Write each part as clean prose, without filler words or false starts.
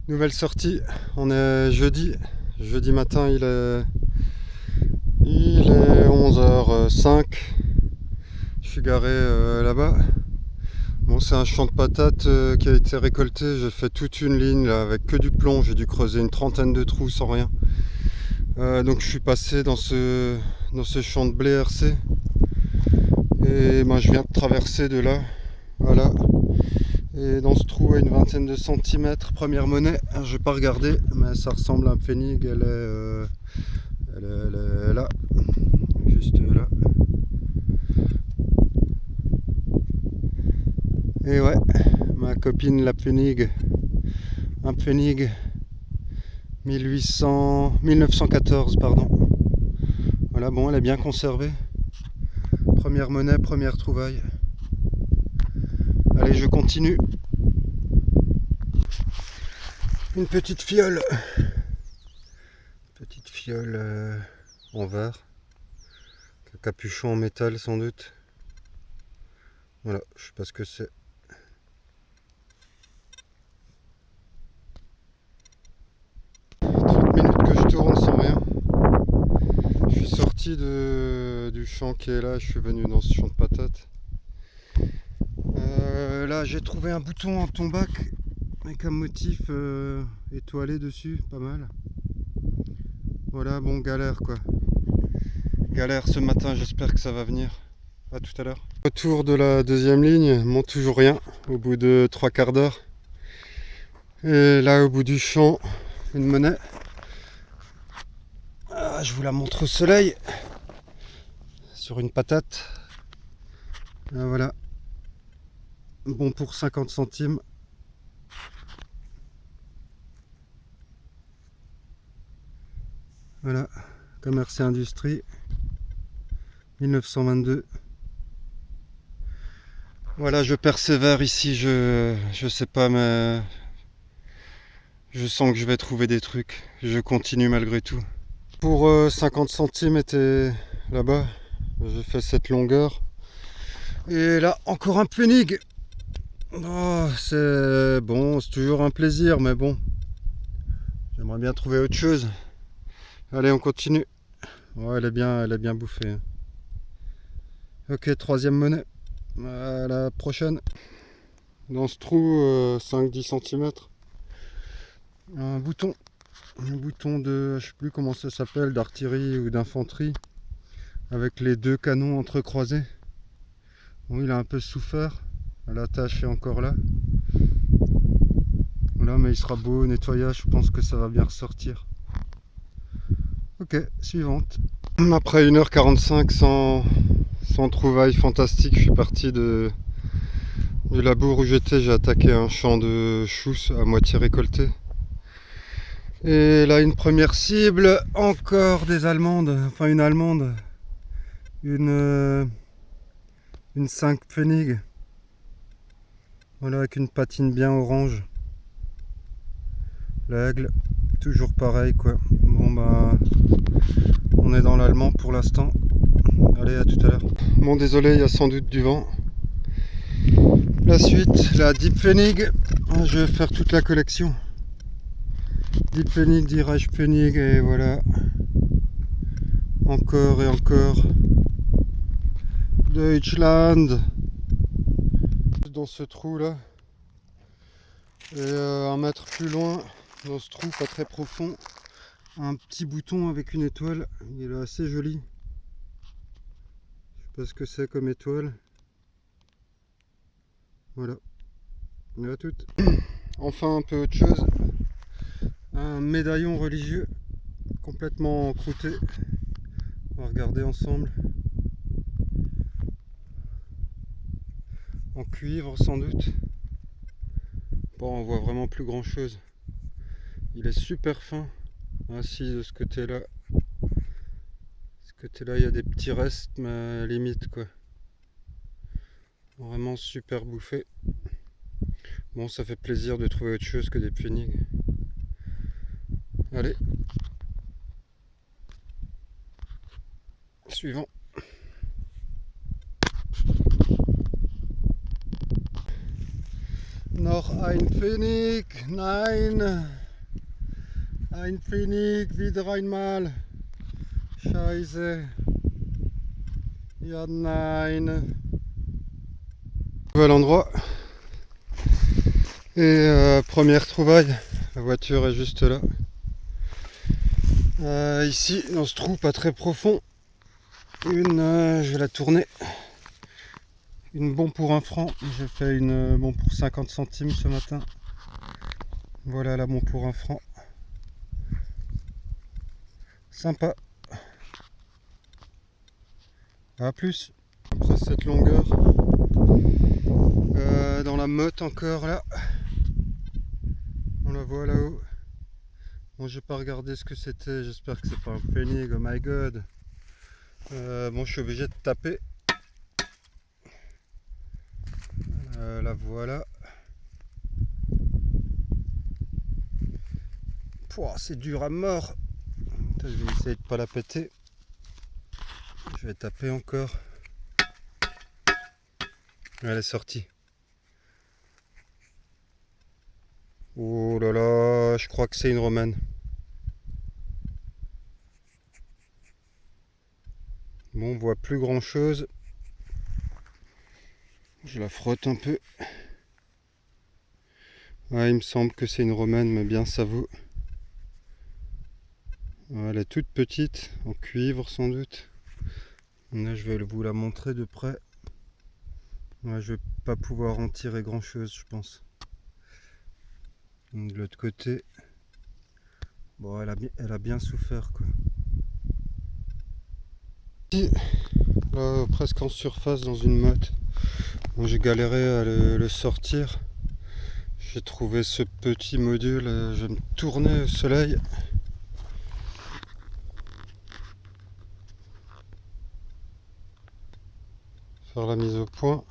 Nouvelle sortie, on est jeudi matin, il est 11h05. Je suis garé là-bas. Bon, c'est un champ de patates qui a été récolté. J'ai fait toute une ligne là avec que du plomb. J'ai dû creuser une trentaine de trous sans rien. Donc je suis passé dans ce champ de blé RC. Et moi je viens de traverser de là. Voilà. Et dans ce trou à une vingtaine de centimètres, première monnaie. Je vais pas regarder, mais ça ressemble à un pfennig. Elle est là, juste là. Et ouais, ma copine la pfennig, un pfennig 1914, pardon. Voilà, bon, elle est bien conservée. Première monnaie, première trouvaille. Allez, je continue. Une petite fiole. Petite fiole en verre. Capuchon en métal sans doute. Voilà, je sais pas ce que c'est. 30 minutes que je tourne sans rien. Je suis sorti du champ qui est là, je suis venu dans ce champ de patates. Là j'ai trouvé un bouton en tombac avec un motif étoilé dessus, pas mal. Voilà, bon, galère quoi. Galère ce matin, j'espère que ça va venir. À tout à l'heure. Retour de la deuxième ligne, bon, toujours rien au bout de 3/4 d'heure. Et là au bout du champ, une monnaie. Ah, je vous la montre au soleil. Sur une patate. Ah, voilà. Bon pour 50 centimes. Voilà. Commerce et industrie. 1922. Voilà, je persévère ici. Je sais pas, mais je sens que je vais trouver des trucs. Je continue malgré tout. Pour 50 centimes était là-bas. J'ai fait cette longueur. Et là, encore un pfennig. Oh, c'est bon, c'est toujours un plaisir, mais bon. J'aimerais bien trouver autre chose. Allez, on continue. Ouais, elle est bien bouffée. Ok, troisième monnaie. À la prochaine. Dans ce trou, 5-10 cm. Un bouton. Un bouton de, je sais plus comment ça s'appelle, d'artillerie ou d'infanterie. Avec les deux canons entrecroisés. Bon, il a un peu souffert. La tâche est encore là. Voilà, mais il sera beau au nettoyage. Je pense que ça va bien ressortir. Ok, suivante. Après 1h45 sans trouvailles fantastiques, je suis parti du labour où j'étais. J'ai attaqué un champ de choux à moitié récolté. Et là, une première cible, encore des allemandes, enfin une allemande, une 5 Pfennig. Voilà, avec une patine bien orange. L'aigle, toujours pareil quoi. Bon bah, on est dans l'allemand pour l'instant. Allez, à tout à l'heure. Bon, désolé, il y a sans doute du vent. La suite, la Deep Pfennig. Je vais faire toute la collection. Deep Pfennig, Die Reich Pfennig, et voilà. Encore et encore. Deutschland. Dans ce trou là. Et un mètre plus loin, dans ce trou pas très profond, un petit bouton avec une étoile. Il est assez joli. Je sais pas ce que c'est comme étoile. Voilà. On est à toutes. Enfin un peu autre chose. Un médaillon religieux complètement croûté. On va regarder ensemble. En cuivre sans doute. Bon, on voit vraiment plus grand chose. Il est super fin. Ainsi de ce côté là. Ce côté là il y a des petits restes, mais limite quoi. Vraiment super bouffé. Bon, ça fait plaisir de trouver autre chose que des pfennig. Allez. Suivant. Noch ein Pfennig, nein. Ein Pfennig, wieder einmal. Scheiße. Ja, nein. Nouvel endroit. Et première trouvaille. La voiture est juste là. Ici, dans ce trou pas très profond, je vais la tourner. Une bon pour 1 franc. J'ai fait une bon pour 50 centimes ce matin. Voilà la bon pour 1 franc. Sympa. À plus. Après cette longueur, dans la motte encore là. On la voit là-haut. Bon, j'ai pas regardé ce que c'était. J'espère que c'est pas un pfennig. Oh my god. Bon, je suis obligé de taper. La voilà. Pouah, c'est dur à mort. Je vais essayer de pas la péter. Je vais taper encore. Elle est sortie. Oh là là, je crois que c'est une romane. Bon, on voit plus grand chose. Je la frotte un peu. Ouais, il me semble que c'est une romane, mais bien ça vaut. Ouais, elle est toute petite, en cuivre sans doute. Là, je vais vous la montrer de près. Ouais, je vais pas pouvoir en tirer grand chose, je pense. Donc, de l'autre côté, bon, elle a bien souffert, quoi. Ici, là, presque en surface dans une motte. Bon, j'ai galéré à le sortir. J'ai trouvé ce petit module, je vais me tourner au soleil. Faire la mise au point.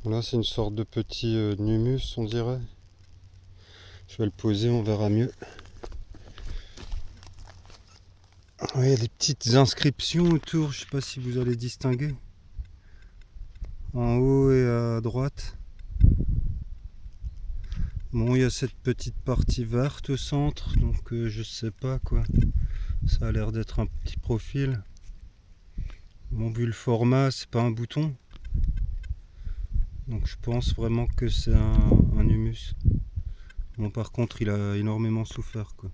Là, c'est une sorte de petit numus, on dirait. Je vais le poser, on verra mieux. Il y a des petites inscriptions autour, je ne sais pas si vous allez distinguer. En haut et à droite. Bon, il y a cette petite partie verte au centre, donc je sais pas quoi. Ça a l'air d'être un petit profil. Bon, vu le format, c'est pas un bouton. Donc je pense vraiment que c'est un humus. Bon, par contre, il a énormément souffert, quoi.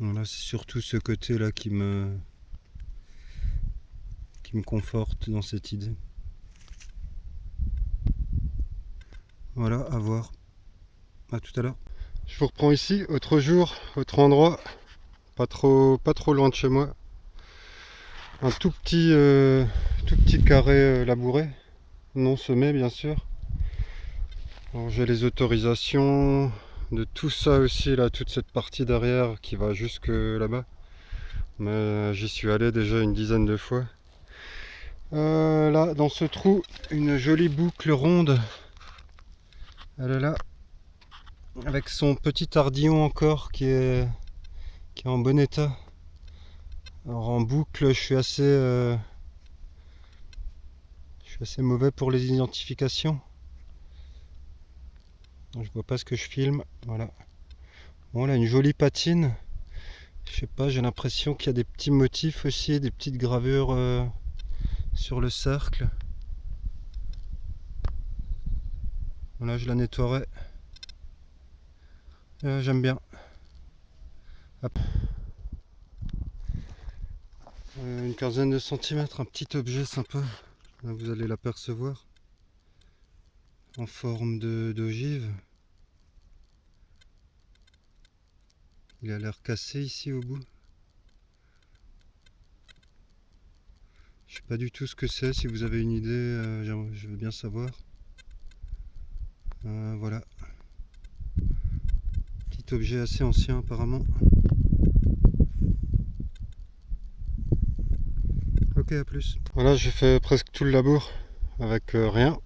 Bon, là, c'est surtout ce côté-là qui me conforte dans cette idée. Voilà, à voir. À tout à l'heure. Je vous reprends ici, autre jour, autre endroit, pas trop loin de chez moi. Un tout petit carré labouré, non semé bien sûr. J'ai les autorisations de tout ça aussi, là, toute cette partie derrière qui va jusque là-bas. Mais j'y suis allé déjà une dizaine de fois. Là, dans ce trou, une jolie boucle ronde. Elle est là, avec son petit ardillon encore qui est en bon état. Alors en boucle, je suis assez mauvais pour les identifications. Je vois pas ce que je filme. Voilà. Bon, là, une jolie patine. Je sais pas, j'ai l'impression qu'il y a des petits motifs aussi, des petites gravures sur le cercle. Voilà, je la nettoierai. J'aime bien. Hop. Une quinzaine de centimètres, un petit objet sympa. Là, vous allez l'apercevoir. En forme d'ogive. Il a l'air cassé ici au bout. Je sais pas du tout ce que c'est, si vous avez une idée, je veux bien savoir. Voilà. Petit objet assez ancien apparemment. Ok, à plus. Voilà, j'ai fait presque tout le labour avec rien.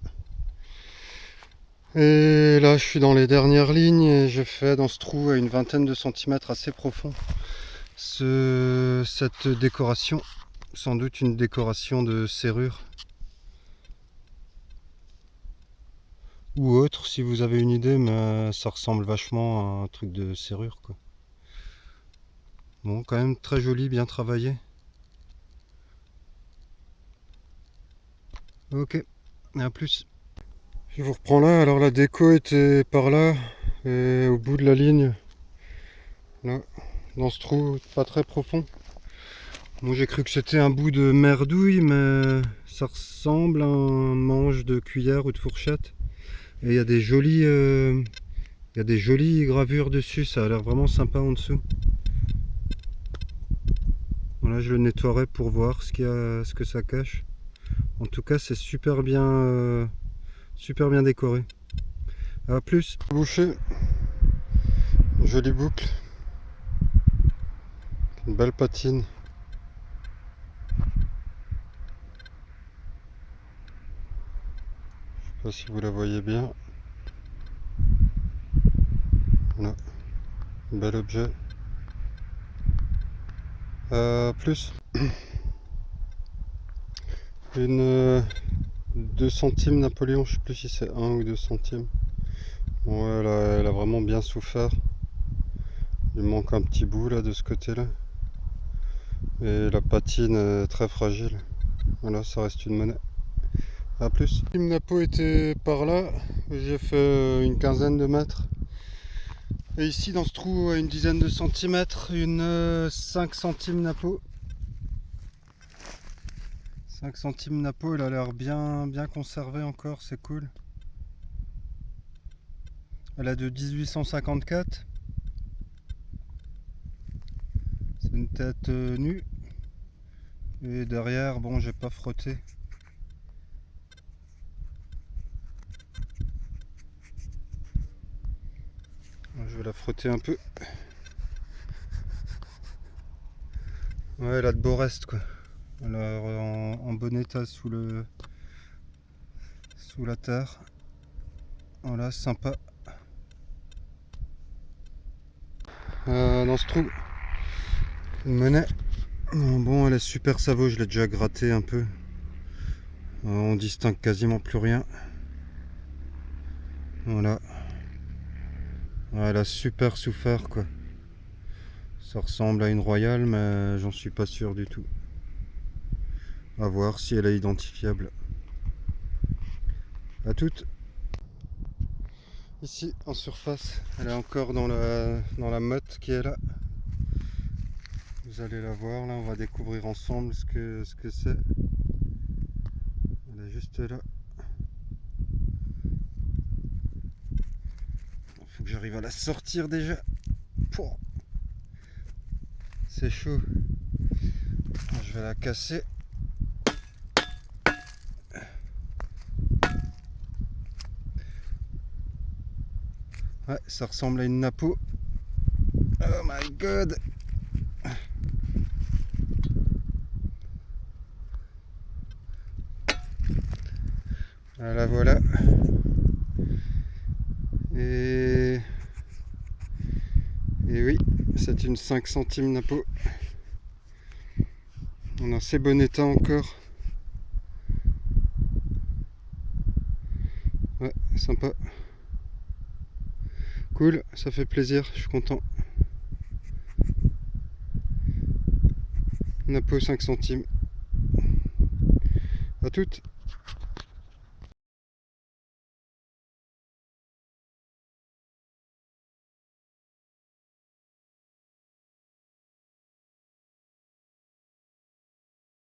Et là, je suis dans les dernières lignes et j'ai fait dans ce trou à une vingtaine de centimètres assez profond cette décoration. Sans doute une décoration de serrure. ou autre si vous avez une idée, mais ça ressemble vachement à un truc de serrure quoi. Bon, quand même très joli, bien travaillé. Ok, à plus. Je vous reprends là, alors la déco était par là, et au bout de la ligne, là, dans ce trou pas très profond. Bon, j'ai cru que c'était un bout de merdouille, mais ça ressemble à un manche de cuillère ou de fourchette. Et il y a des jolies gravures dessus, ça a l'air vraiment sympa en dessous. Voilà, je le nettoierai pour voir ce que ça cache. En tout cas, c'est super bien décoré. A plus. Boucher, jolie boucle, une belle patine. Je sais pas si vous la voyez bien. Voilà, bel objet. Plus une 2 centimes Napoléon, je sais plus si c'est 1 ou 2 centimes. Bon, ouais, elle a vraiment bien souffert. Il manque un petit bout là de ce côté là. Et la patine est très fragile. Voilà, ça reste une monnaie. A plus. Le Napo était par là. J'ai fait une quinzaine de mètres. Et ici dans ce trou à une dizaine de centimètres, une 5 centimes Napo. 5 centimes Napo, elle a l'air bien conservée encore, c'est cool. Elle a de 1854. C'est une tête nue. Et derrière, bon, j'ai pas frotté. Je vais la frotter un peu. Ouais, elle a de beaux restes quoi. Elle a en bon état sous la terre. Voilà, sympa. Dans ce trou, une monnaie. Bon, elle est super savo, je l'ai déjà gratté un peu. On distingue quasiment plus rien. Voilà. Elle a super souffert quoi. Ça ressemble à une royale, mais j'en suis pas sûr du tout. À voir si elle est identifiable. À toutes. Ici en surface, elle est encore dans la motte qui est là. Vous allez la voir là, on va découvrir ensemble ce que c'est. Elle est juste là. Il faut que j'arrive à la sortir déjà. Pouah. C'est chaud. Je vais la casser. Ouais, ça ressemble à une napo. Oh my god. Voilà, voilà. Et oui, c'est une 5 centimes napo. En assez bon état encore. Ouais, sympa. Cool, ça fait plaisir, je suis content. Napo 5 centimes. À toutes.